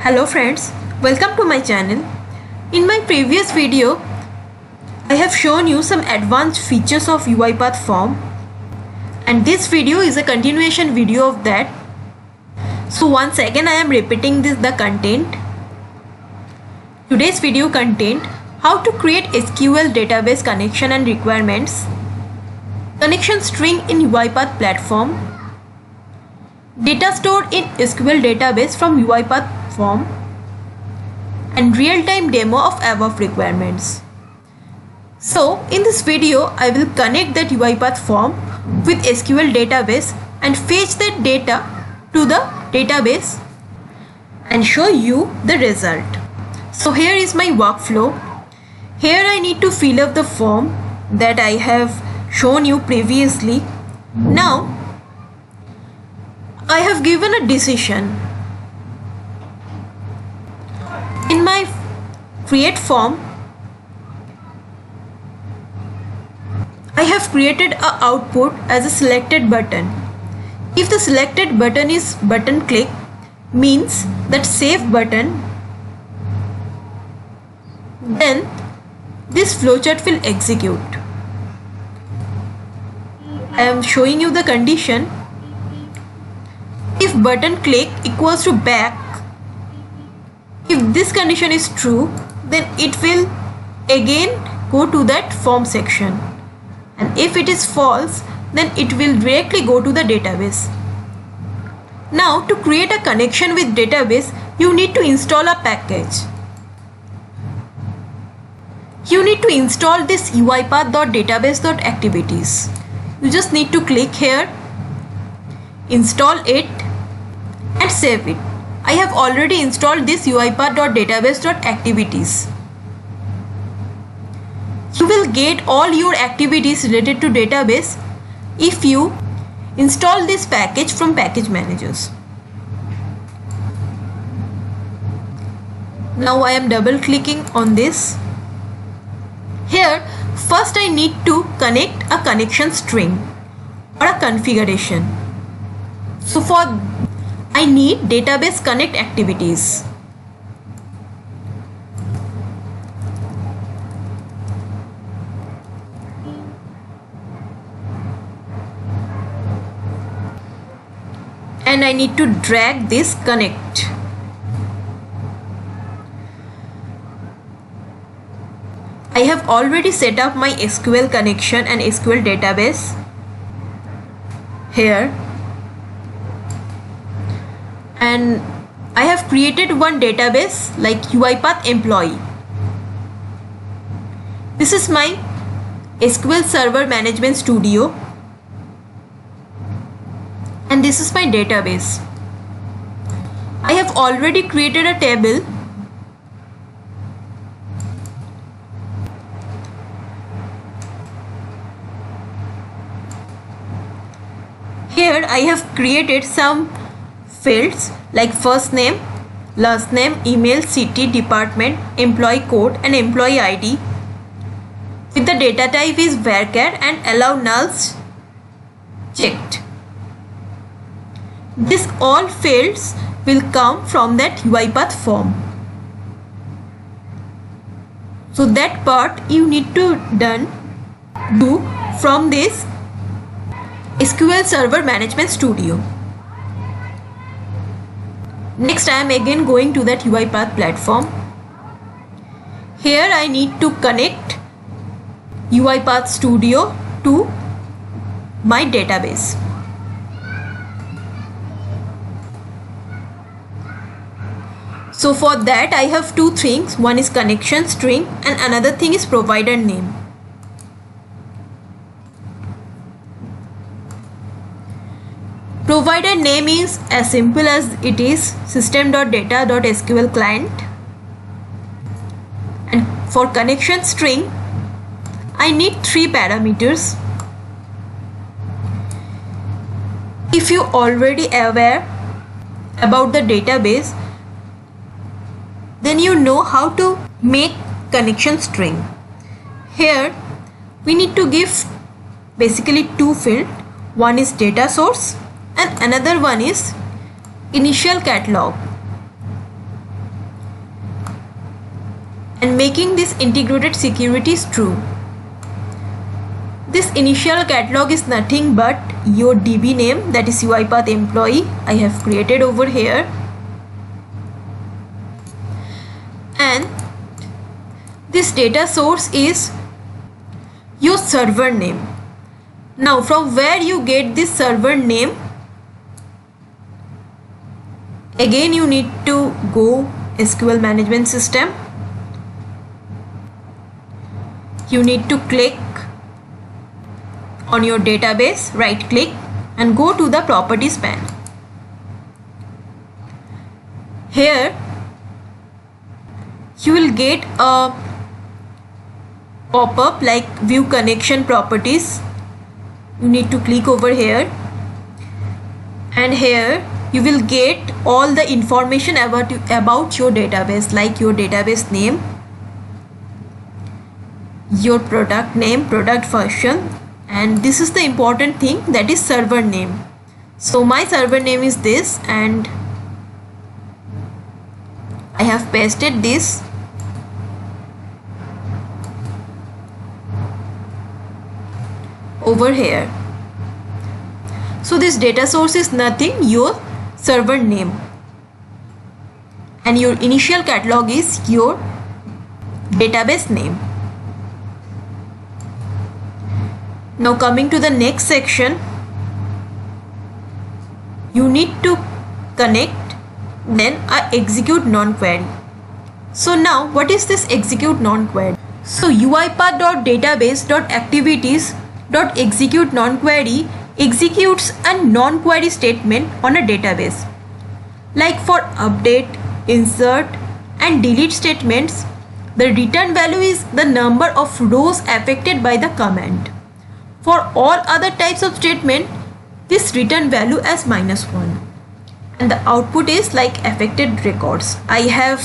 Hello friends, welcome to my channel. In my previous video, I have shown you some advanced features of UiPath form, and this video is a continuation video of that. So once again I am repeating the content. Today's video content how to create SQL database connection and requirements, connection string in UiPath platform, data stored in SQL database from UiPath form, and real-time demo of above requirements. So in this video I will connect that UiPath form with SQL database and fetch that data to the database and show you the result. So here is my workflow. Here I need to fill up the form that I have shown you previously. Now I have given a decision. In my create form, I have created a output as a selected button. If the selected button is button click, means that save button, then this flowchart will execute. I am showing you the condition. If button click equals to back, if this condition is true, then it will again go to that form section, and if it is false, then it will directly go to the database. Now to create a connection with database, you need to install a package. You need to install this uipath.database.activities. You just need to click here, install it and save it. I have already installed this uipath.database.activities. You will get all your activities related to database if you install this package from package managers. Now I am double clicking on this. Here first I need to connect a connection string or a configuration. So for I need database connect activities. And I need to drag this connect. I have already set up my SQL connection and SQL database here, and I have created one database like UiPath employee. This is my SQL Server Management Studio, and this is my database. I have already created a table . Here I have created some fields like first name, last name, email, city, department, employee code and employee ID. With the data type is varchar and allow nulls checked. This all fields will come from that UiPath form. So that part you need to do from this SQL Server Management Studio. Next I am again going to that UiPath platform. Here I need to connect UiPath Studio to my database. So for that I have two things. One is connection string and another thing is provider name. Provider name is as simple as it is system.data.sql client, and for connection string I need three parameters. If you already aware about the database, then you know how to make connection string. Here we need to give basically two fields. One is data source and another one is initial catalog. and making this integrated security is true. This initial catalog is nothing but your DB name, that is UiPath employee I have created over here, and this data source is your server name. Now from where you get this server name, again you need to go SQL management system. You need to click on your database, right click and go to the properties pane. Here you will get a pop-up like view connection properties. You need to click over here, and here you will get all the information about your database, like your database name, your product name, product version, and this is the important thing, that is server name. So my server name is this, and I have pasted this. Over here. So this data source is nothing, your server name, and your initial catalog is your database name. Now coming to the next section, you need to connect, then execute non-query. So now what is this execute non-query? So UiPath.database.activities.execute non-query executes a non-query statement on a database. Like for update, insert and delete statements, the return value is the number of rows affected by the command. For all other types of statement, this return value as -1, and the output is like affected records. I have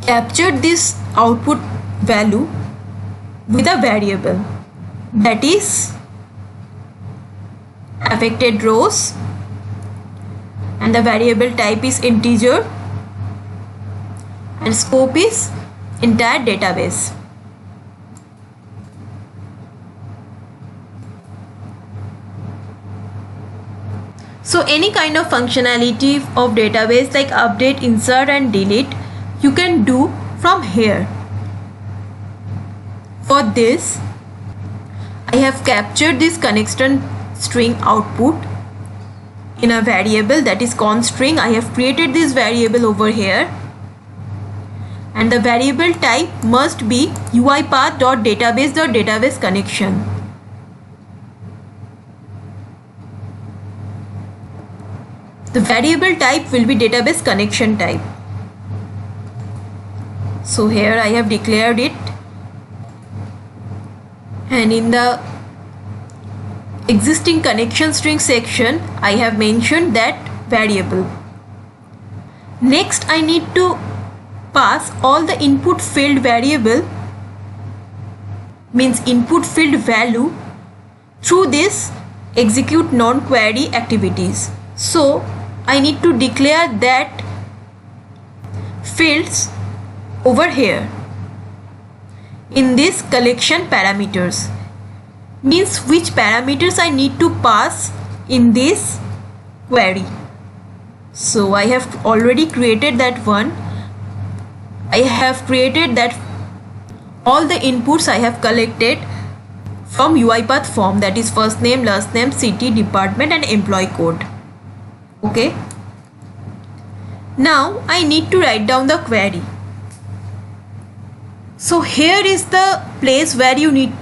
captured this output value with a variable, that is affected rows, and the variable type is integer and scope is entire database. So any kind of functionality of database like update, insert and delete you can do from here. For this I have captured this connection string output in a variable, that is const string. I have created this variable over here, and the variable type must be UiPath.database.database connection. The variable type will be database connection type. So here I have declared it, and in the existing connection string section I have mentioned that variable. Next I need to pass all the input field variable, means input field value, through this execute non-query activities. So I need to declare that fields over here in this collection parameters, means which parameters I need to pass in this query. So I have already created that one. I have created that all the inputs I have collected from UiPath form, that is first name, last name, city, department and employee code. Okay. Now I need to write down the query. So here is the place where you need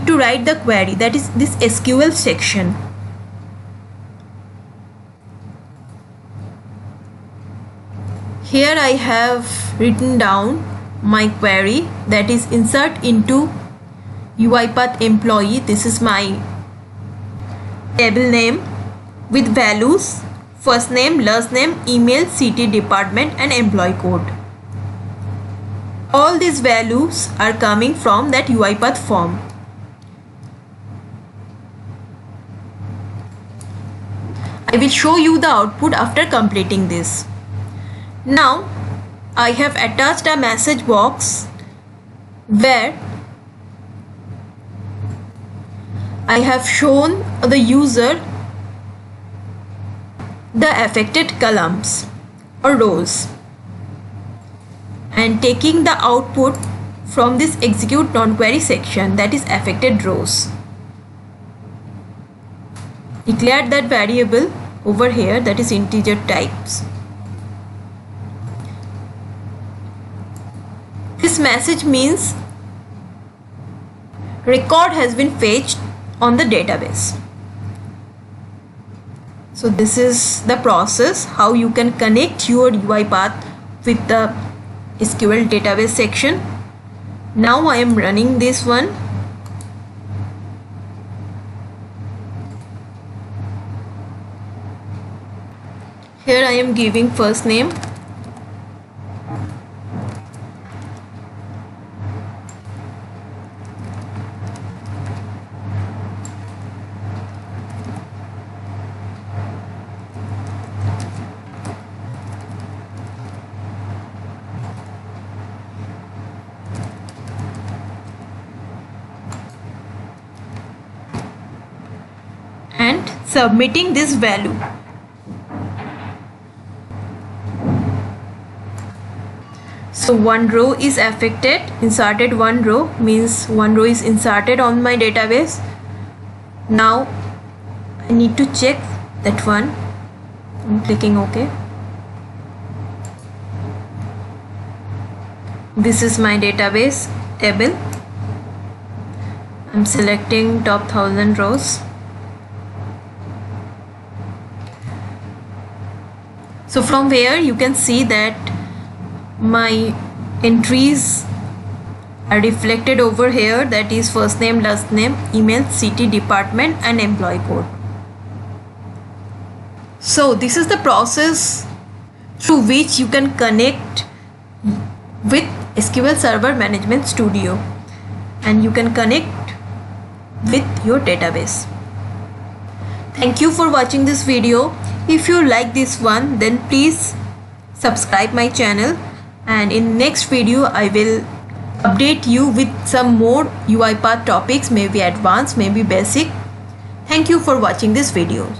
to write the query, that is this SQL section. Here I have written down my query, that is insert into UiPath employee. This is my table name with values, first name, last name, email, city, department and employee code. All these values are coming from that UiPath form. I will show you the output after completing this. Now I have attached a message box where I have shown the user the affected columns or rows and taking the output from this execute non-query section, that is affected rows. Declared that variable over here, that is integer types. This message means record has been fetched on the database. So this is the process how you can connect your UiPath with the SQL database section. Now I am running this one. Here I am giving first name, and submitting this value. So one row is affected, inserted one row means one row is inserted on my database. Now I need to check that one. I'm clicking OK. This is my database table. I'm selecting top 1000 rows. So from here you can see that my entries are reflected over here, that is first name, last name, email, city, department and employee code. So this is the process through which you can connect with SQL Server Management Studio and you can connect with your database. Thank you for watching this video. If you like this one, then please subscribe my channel, and in next video I will update you with some more UiPath topics, maybe advanced, maybe basic. Thank you for watching this video.